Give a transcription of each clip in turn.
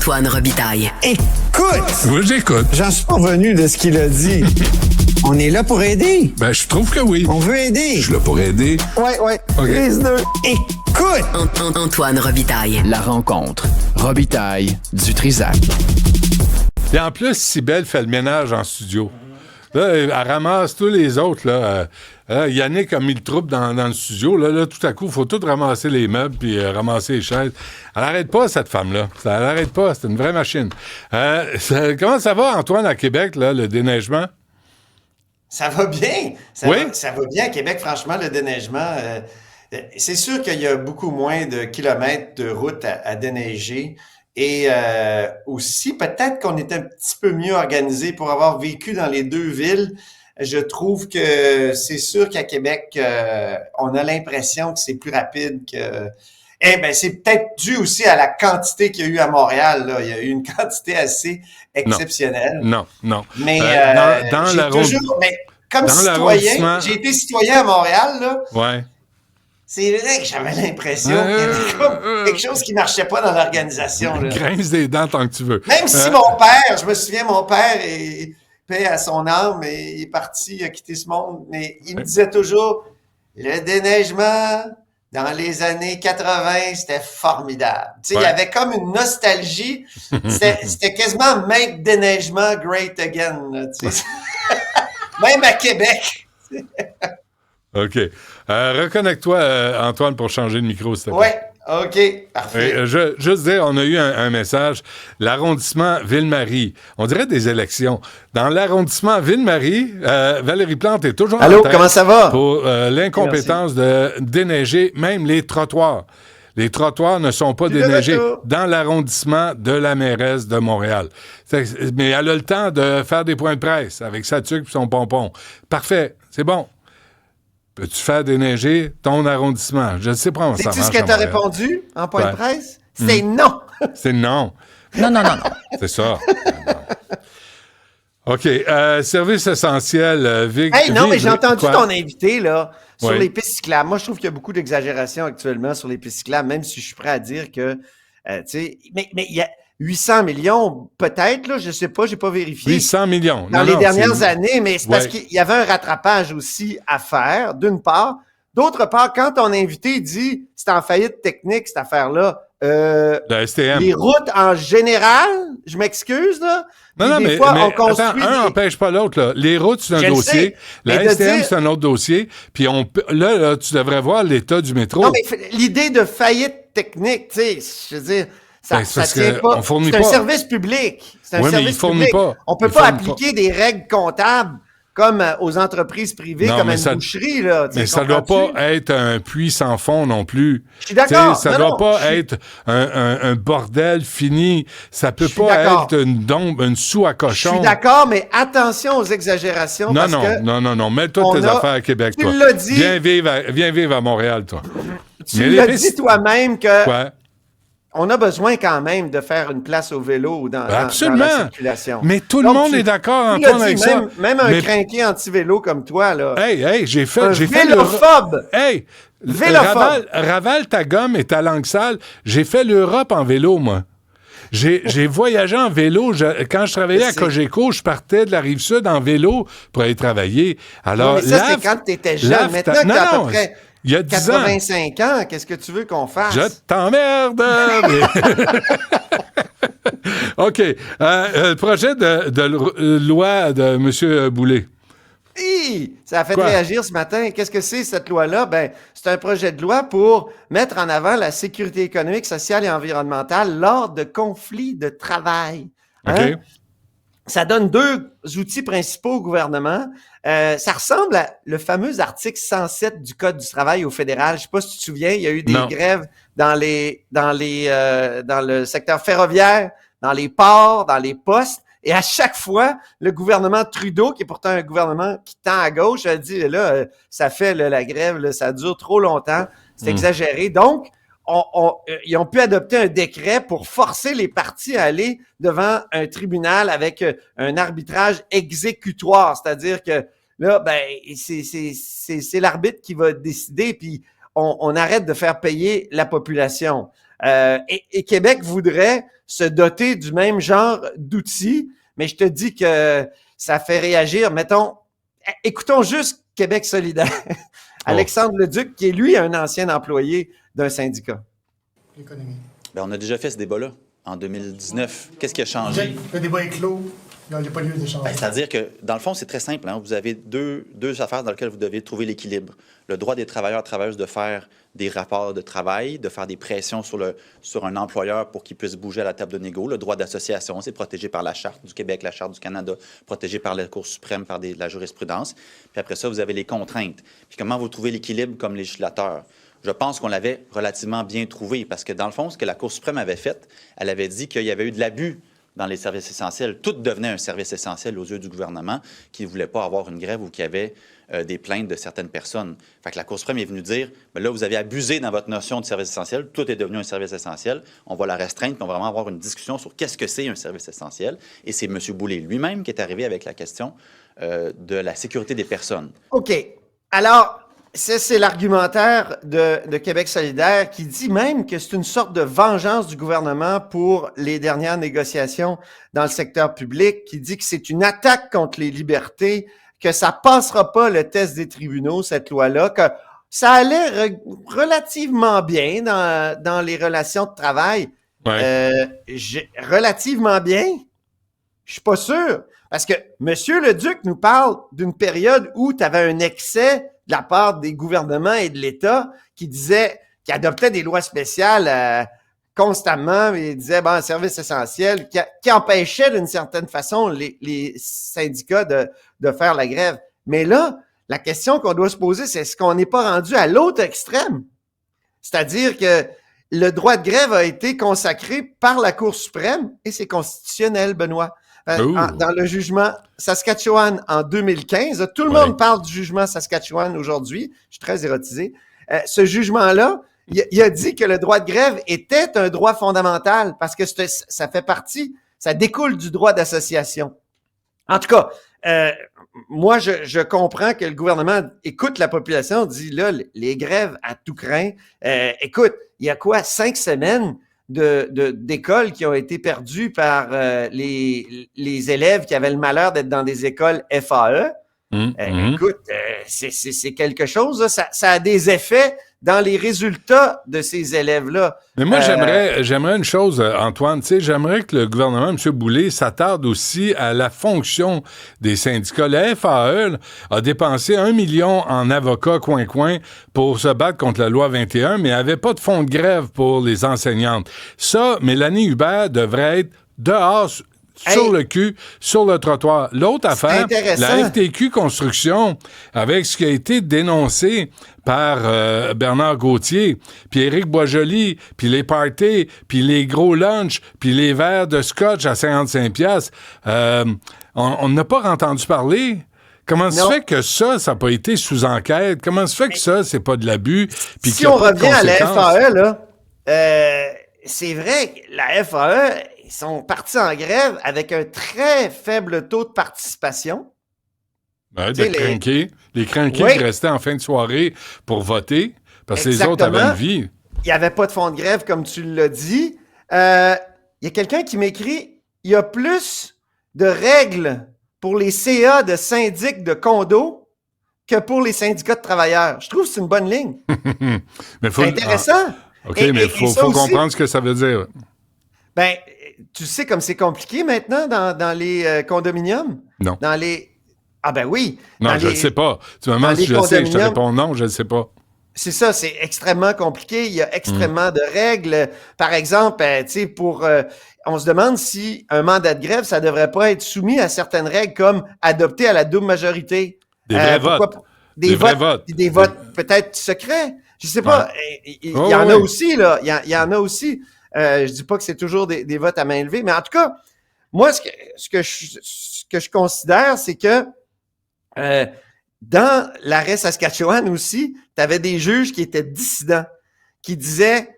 Antoine Robitaille. Écoute! Oui, j'écoute. J'en suis pas revenu de ce qu'il a dit. On est là pour aider. Ben, je trouve que oui. On veut aider. Je suis là pour aider. Ouais. OK. Les deux. Écoute! Antoine Robitaille. La rencontre. Robitaille du Trisac. Et en plus, Cybèle fait le ménage en studio. Là, elle ramasse tous les autres. Là. Yannick a mis le trouble dans le studio. Là, tout à coup, il faut tout ramasser les meubles puis ramasser les chaises. Elle n'arrête pas, cette femme-là. Elle n'arrête pas. C'est une vraie machine. Comment ça va, Antoine, à Québec, là, le déneigement? Ça va bien. Ça va bien à Québec, franchement, le déneigement. C'est sûr qu'il y a beaucoup moins de kilomètres de route à déneiger. Et aussi, peut-être qu'on est un petit peu mieux organisé pour avoir vécu dans les deux villes. Je trouve que c'est sûr qu'à Québec, on a l'impression que c'est plus rapide que... c'est peut-être dû aussi à la quantité qu'il y a eu à Montréal. Là. Il y a eu une quantité assez exceptionnelle. Non. Mais comme dans citoyen, j'ai été citoyen à Montréal, là. Ouais. C'est vrai que j'avais l'impression qu'il y avait comme quelque chose qui marchait pas dans l'organisation. Là. Grince des dents tant que tu veux. Même si mon père, je me souviens, mon père est paix à son âme et il est parti, il a quitté ce monde, mais il me disait toujours, le déneigement dans les années 80, c'était formidable. Tu sais, il y avait comme une nostalgie. C'était quasiment make déneigement great again. Là, tu sais. Même à Québec. OK. Reconnecte-toi, Antoine, pour changer de micro, s'il te plaît. Oui, OK, parfait. Juste dire, on a eu un message. L'arrondissement Ville-Marie, on dirait des élections. Dans l'arrondissement Ville-Marie, Valérie Plante est toujours Allô, en tête comment ça va? pour l'incompétence de déneiger même les trottoirs. Les trottoirs ne sont pas déneigés dans l'arrondissement de la mairesse de Montréal. Mais elle a le temps de faire des points de presse avec sa tuque et son pompon. Parfait, c'est bon. Peux-tu faire déneiger ton arrondissement? Je ne sais pas comment ça marche. Sais-tu ce qu'elle t'a répondu en point de presse? C'est non! C'est non. Non. C'est ça. OK. Service essentiel, Vic. Hey, non, mais j'ai entendu quoi? ton invité, là, sur Oui. les pistes cyclables. Moi, je trouve qu'il y a beaucoup d'exagération actuellement sur les pistes cyclables, même si je suis prêt à dire que, tu sais, mais il y a 800 millions, peut-être, là, je sais pas, j'ai pas vérifié. 800 millions. Dans les dernières années, mais c'est parce qu'il y avait un rattrapage aussi à faire, d'une part. D'autre part, quand ton invité dit c'est en faillite technique, cette affaire-là, le STM. les routes en général, je m'excuse, là. Non, des fois, on construit attends, un n'empêche pas l'autre. Là. Les routes, c'est un dossier. La STM, c'est un autre dossier. Puis là, tu devrais voir l'état du métro. Non, mais l'idée de faillite technique, tu sais, je veux dire, ça tient pas. C'est un service public. C'est un service public. On peut pas appliquer des règles comptables comme aux entreprises privées, comme à une boucherie. Là, mais ça doit pas être un puits sans fond non plus. Je suis d'accord. Ça doit pas être un bordel fini. Ça peut pas être une soue à cochon. Je suis d'accord, mais attention aux exagérations. Non. Mets-toi tes affaires à Québec, toi. Tu l'as dit. Viens vivre à Montréal, toi. Tu l'as dit toi-même que... Ouais. On a besoin quand même de faire une place au vélo ou dans la circulation. Mais tout le monde est d'accord, Antoine, avec ça. Même un crinqué anti-vélo comme toi, là. Hey, j'ai fait... Un vélophobe! Vélophobe! Ravale ta gomme et ta langue sale. J'ai fait l'Europe en vélo, moi. J'ai voyagé en vélo. Quand je travaillais à Cogeco, je partais de la Rive-Sud en vélo pour aller travailler. Alors, mais ça, c'est quand tu étais jeune. Maintenant que t'as à peu près... Il y a 85 ans, qu'est-ce que tu veux qu'on fasse? Je t'emmerde! OK. Le projet de loi de M. Boulay. Ça a fait réagir ce matin. Qu'est-ce que c'est, cette loi-là? Ben, c'est un projet de loi pour mettre en avant la sécurité économique, sociale et environnementale lors de conflits de travail. Hein? OK. Ça donne deux outils principaux au gouvernement. Ça ressemble à le fameux article 107 du Code du travail au fédéral. Je sais pas si tu te souviens, il y a eu des grèves dans le secteur ferroviaire, dans les ports, dans les postes. Et à chaque fois, le gouvernement Trudeau, qui est pourtant un gouvernement qui tend à gauche, a dit, là, ça fait la grève, là, ça dure trop longtemps, c'est exagéré. Donc, ils ont pu adopter un décret pour forcer les partis à aller devant un tribunal avec un arbitrage exécutoire. C'est-à-dire que là, ben, c'est l'arbitre qui va décider, puis on arrête de faire payer la population. Et Québec voudrait se doter du même genre d'outils, mais je te dis que ça fait réagir. Mettons, écoutons juste Québec solidaire. Alexandre Leduc, qui est lui un ancien employé d'un syndicat. L'économie. Bien, on a déjà fait ce débat-là en 2019. Qu'est-ce qui a changé? Le débat est clos. Il n'y a pas lieu d'échanger. Ben, c'est-à-dire que, dans le fond, c'est très simple. Hein? Vous avez deux affaires dans lesquelles vous devez trouver l'équilibre. Le droit des travailleurs et travailleuses de faire des rapports de travail, de faire des pressions sur un employeur pour qu'il puisse bouger à la table de négo. Le droit d'association, c'est protégé par la Charte du Québec, la Charte du Canada, protégé par la Cour suprême, par la jurisprudence. Puis après ça, vous avez les contraintes. Puis comment vous trouvez l'équilibre comme législateur? Je pense qu'on l'avait relativement bien trouvé parce que, dans le fond, ce que la Cour suprême avait fait, elle avait dit qu'il y avait eu de l'abus dans les services essentiels. Tout devenait un service essentiel aux yeux du gouvernement qui ne voulait pas avoir une grève ou qui avait des plaintes de certaines personnes. Fait que la Cour suprême est venue dire, bien là, vous avez abusé dans votre notion de service essentiel, tout est devenu un service essentiel, on va la restreindre, puis on va vraiment avoir une discussion sur qu'est-ce que c'est un service essentiel. Et c'est M. Boulay lui-même qui est arrivé avec la question de la sécurité des personnes. OK. Alors, ça, c'est l'argumentaire de Québec solidaire qui dit même que c'est une sorte de vengeance du gouvernement pour les dernières négociations dans le secteur public, qui dit que c'est une attaque contre les libertés, que ça passera pas le test des tribunaux, cette loi-là, que ça allait relativement bien dans les relations de travail. Ouais. Relativement bien? Je suis pas sûr. Parce que M. Leduc nous parle d'une période où tu avais un excès de la part des gouvernements et de l'État qui adoptaient des lois spéciales constamment et disaient, bon, un service essentiel, qui empêchait d'une certaine façon les syndicats de faire la grève. Mais là, la question qu'on doit se poser, c'est est-ce qu'on n'est pas rendu à l'autre extrême? C'est-à-dire que le droit de grève a été consacré par la Cour suprême et c'est constitutionnel, Benoît. Dans le jugement Saskatchewan en 2015, tout le monde parle du jugement Saskatchewan aujourd'hui. Je suis très érotisé. Ce jugement-là, il a dit que le droit de grève était un droit fondamental parce que ça fait partie, ça découle du droit d'association. En tout cas, moi, je comprends que le gouvernement écoute la population, dit là, les grèves à tout crin. Écoute, il y a quoi, 5 semaines d'écoles qui ont été perdues par les élèves qui avaient le malheur d'être dans des écoles FAE. Écoute, c'est quelque chose, là, ça a des effets dans les résultats de ces élèves-là. Mais moi, j'aimerais une chose, Antoine, tu sais, j'aimerais que le gouvernement, M. Boulay, s'attarde aussi à la fonction des syndicats. La FAE a dépensé 1 million en avocats coin-coin pour se battre contre la loi 21, mais n'avait pas de fonds de grève pour les enseignantes. Ça, Mélanie Hubert devrait être dehors sur le cul, sur le trottoir. L'autre affaire, la FTQ Construction, avec ce qui a été dénoncé par Bernard Gauthier, puis Éric Boisjoli, puis les parties, puis les gros lunchs, puis les verres de scotch à 55$, on n'a pas entendu parler. Comment se fait que ça n'a pas été sous enquête? Comment se fait que ça, c'est pas de l'abus? Puis si on revient à la FAE, là, c'est vrai que la FAE, ils sont partis en grève avec un très faible taux de participation. Ouais, les crinqués qui restaient en fin de soirée pour voter, parce que les autres avaient une vie. Il n'y avait pas de fonds de grève, comme tu l'as dit. Il y a quelqu'un qui m'écrit, il y a plus de règles pour les CA de syndics de condos que pour les syndicats de travailleurs. Je trouve que c'est une bonne ligne. C'est intéressant. OK, mais il faut comprendre ce que ça veut dire. Ben, tu sais comme c'est compliqué maintenant dans les condominiums? Non. Ah ben oui. Non, je ne sais pas. Tu me demandes si je sais, je te réponds non, je ne sais pas. C'est ça, c'est extrêmement compliqué. Il y a extrêmement de règles. Par exemple, tu sais, on se demande si un mandat de grève, ça devrait pas être soumis à certaines règles comme adopté à la double majorité. Des vrais votes. Des votes peut-être secrets. Je sais pas. Il y en a aussi, là. Il y en a aussi. Je dis pas que c'est toujours des votes à main levée, mais en tout cas, moi, ce que je considère, c'est que dans l'arrêt Saskatchewan aussi, tu avais des juges qui étaient dissidents, qui disaient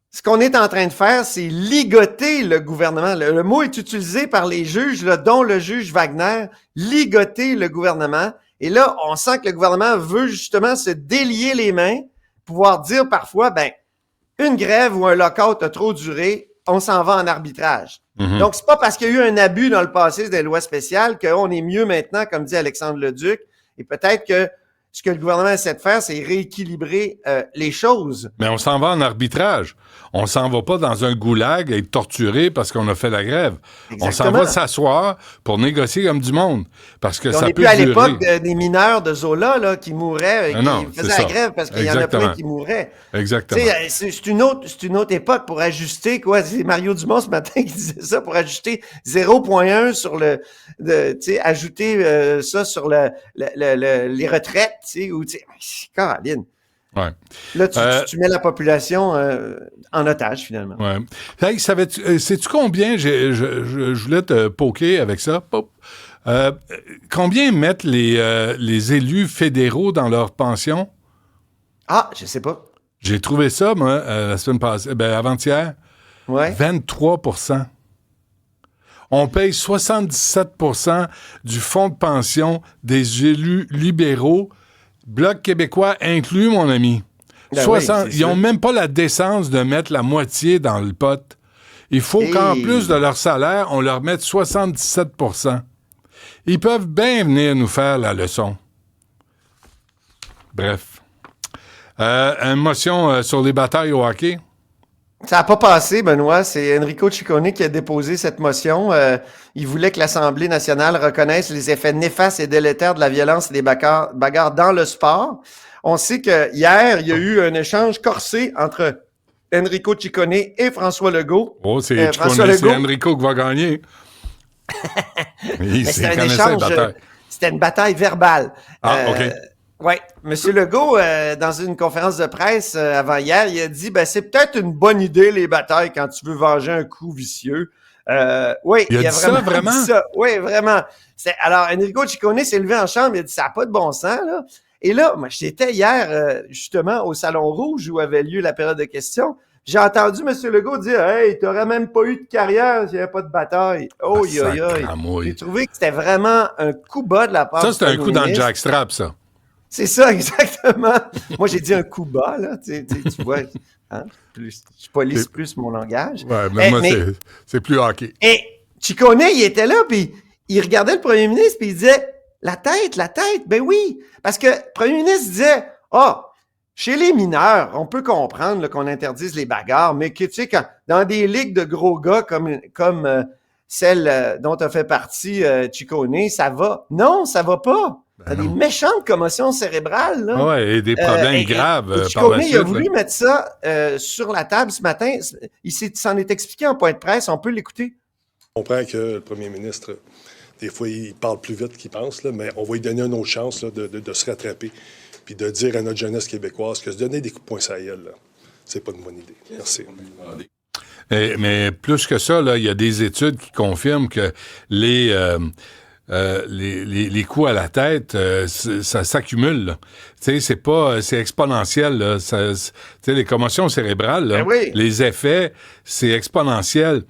ce qu'on est en train de faire, c'est ligoter le gouvernement. Le mot est utilisé par les juges, là, dont le juge Wagner, ligoter le gouvernement. Et là, on sent que le gouvernement veut justement se délier les mains, pouvoir dire parfois, ben, une grève ou un lockout a trop duré, on s'en va en arbitrage. Mhm. Donc, c'est pas parce qu'il y a eu un abus dans le passé des lois spéciales qu'on est mieux maintenant, comme dit Alexandre Leduc. Et peut-être que ce que le gouvernement essaie de faire, c'est rééquilibrer les choses. Mais on s'en va en arbitrage. On s'en va pas dans un goulag et être torturé parce qu'on a fait la grève. Exactement. On s'en va s'asseoir pour négocier comme du monde. Parce que Et on ça n'est peut plus à durer. l'époque des mineurs de Zola là, qui mouraient, Non, qui c'est faisaient la ça. grève parce qu'il y en a Exactement. plein qui mouraient. Exactement. Tu sais, c'est une autre époque pour ajuster, quoi. C'est Mario Dumont ce matin qui disait ça, pour ajuster 0,1 sur tu sais, ajouter ça sur les retraites, tu sais, ou, tu sais, Caroline. Ouais. Là, tu mets la population en otage, finalement. Ouais. Hey, sais-tu combien, je voulais te poker avec ça, pop. Combien mettent les élus fédéraux dans leur pension? Ah, je sais pas. J'ai trouvé ça, moi, la semaine passée, avant-hier, Ouais. 23 %. On paye 77 % du fonds de pension des élus libéraux, Bloc québécois inclus, mon ami. Ben oui, c'est ils n'ont sûr. même pas la décence de mettre la moitié dans le pot. Il faut qu'en plus de leur salaire, on leur mette 77 %. Ils peuvent bien venir nous faire la leçon. Bref. Une motion sur les batailles au hockey. Ça n'a pas passé, Benoît. C'est Enrico Ciccone qui a déposé cette motion. Il voulait que l'Assemblée nationale reconnaisse les effets néfastes et délétères de la violence et des bagarres dans le sport. On sait que hier, il y a eu un échange corsé entre Enrico Ciccone et François Legault. Oh, c'est François Legault. Enrico qui va gagner. Mais c'était un échange, c'était une bataille verbale. Ah, OK. Oui, M. Legault, dans une conférence de presse avant-hier, il a dit c'est peut-être une bonne idée, les batailles, quand tu veux venger un coup vicieux. Oui, il a dit ça, vraiment? dit ça. Oui, vraiment. Alors, Enrico Ciccone s'est levé en chambre, il a dit ça n'a pas de bon sens, là. Et là, moi, j'étais hier, justement, au Salon Rouge où avait lieu la période de questions. J'ai entendu M. Legault dire Hey, t'aurais même pas eu de carrière s'il n'y avait pas de bataille. Oh, sacramouille. J'ai trouvé que c'était vraiment un coup bas de la part Ça, du c'était un coup dans le ministre. jackstrap, ça. C'est ça, exactement. Moi, j'ai dit un coup bas, là. Tu vois, hein? Je police plus mon langage. Ouais, mais moi, mais c'est plus hockey. Et Ciccone, il était là, puis il regardait le premier ministre, puis il disait la tête. Ben oui. Parce que le premier ministre disait chez les mineurs, on peut comprendre là, qu'on interdise les bagarres, mais que, tu sais, dans des ligues de gros gars comme celle dont a fait partie Ciccone, ça va. Non, ça va pas. T'as des méchantes commotions cérébrales. Là. Ouais, et des problèmes graves et par Ciccone, la suite. il a voulu mettre ça sur la table ce matin. Il s'en est expliqué en point de presse. On peut l'écouter. Je comprends que le premier ministre, des fois, il parle plus vite qu'il pense, là, mais on va lui donner une autre chance là, de se rattraper puis de dire à notre jeunesse québécoise que se donner des coups de poing sur la gueule, là, c'est pas une bonne idée. Merci. Mais plus que ça, là, il y a des études qui confirment que les coups à la tête, ça s'accumule. Là. Tu sais, c'est exponentiel. Là. Tu sais, les commotions cérébrales, là, oui. les effets, c'est exponentiel.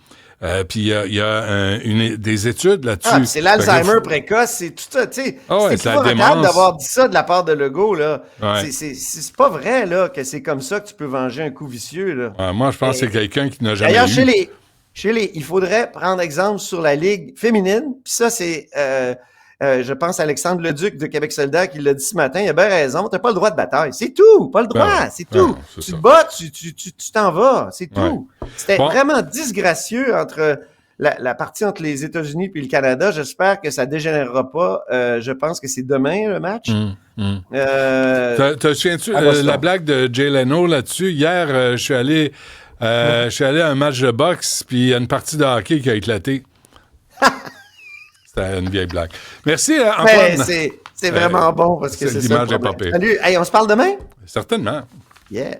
Puis il y a des études là-dessus. C'est l'Alzheimer précoce, c'est tout ça. Tu sais, ouais, c'est épouvantable d'avoir dit ça de la part de Legault. Là. Ouais. C'est pas vrai là, que c'est comme ça que tu peux venger un coup vicieux. Là. Ouais, moi, je pense que c'est quelqu'un qui n'a jamais D'ailleurs, eu. il faudrait prendre exemple sur la Ligue féminine. Puis ça, c'est, je pense, Alexandre Leduc de Québec solidaire qui l'a dit ce matin. Il a bien raison. T'as pas le droit de bataille. C'est tout. Pas le droit. C'est tout. C'est tu ça. te bats, tu t'en vas. C'est tout. Ouais. C'était vraiment disgracieux entre la partie entre les États-Unis et le Canada. J'espère que ça dégénérera pas. Je pense que c'est demain le match. Te souviens-tu la blague de Jay Leno là-dessus? Hier, je suis allé à un match de boxe, puis il y a une partie de hockey qui a éclaté. C'était une vieille blague. Merci, Antoine. Mais c'est vraiment bon parce que c'est ça. L'image Le est pas problème. pire. Salut. Hey, on se parle demain? Certainement. Yeah.